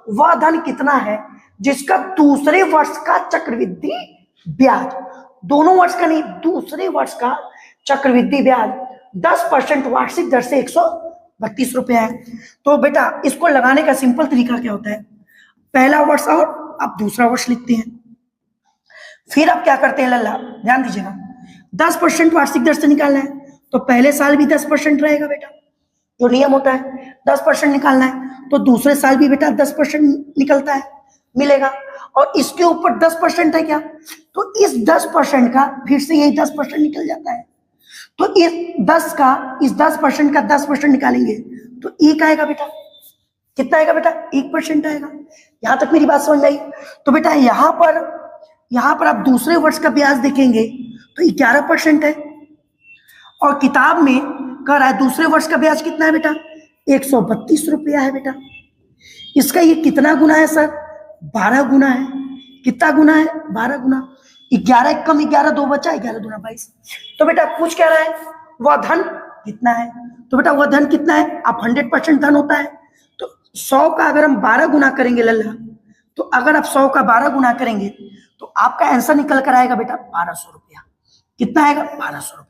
वह धन कितना है जिसका दूसरे वर्ष का चक्रवृद्धि ब्याज, दोनों वर्ष का नहीं, दूसरे वर्ष का चक्रवृद्धि ब्याज 10% वार्षिक दर से 132 रुपया है। तो बेटा इसको लगाने का सिंपल तरीका क्या होता है, पहला वर्ष और आप दूसरा वर्ष लिखते हैं, फिर आप क्या करते हैं लल्ला, ध्यान दीजिएगा, 10% वार्षिक दर से निकालना है तो पहले साल भी 10% रहेगा बेटा, जो नियम होता है 10% निकालना है तो दूसरे साल भी बेटा 10% निकलता है, मिलेगा। और इसके ऊपर 10% है क्या, तो इस 10% का फिर से यही 10% निकल जाता है, तो इस 10% का 10% निकालेंगे तो 1 आएगा बेटा, कितना आएगा बेटा, 1% आएगा। यहां तक मेरी बात समझ में आई। तो बेटा यहां पर आप दूसरे वर्ष का ब्याज देखेंगे तो 11% है, और किताब में कह रहा है दूसरे वर्ष का ब्याज कितना है बेटा, 132 रुपया है बेटा। इसका ये कितना गुना है सर, 12 गुना है। कितना गुना है, 12 गुना। 11 कम 11 2 बचा, 11 दूना 22। तो बेटा पूछ क्या रहा है, वह धन कितना है, तो बेटा वह धन कितना है, आप 100% धन होता है तो 100 का अगर हम 12 गुना करेंगे लल्ला, तो अगर आप 100 का 12 गुना करेंगे तो आपका आंसर निकल कर आएगा बेटा 1200 रुपया। कितना आएगा, 1200 रुपया।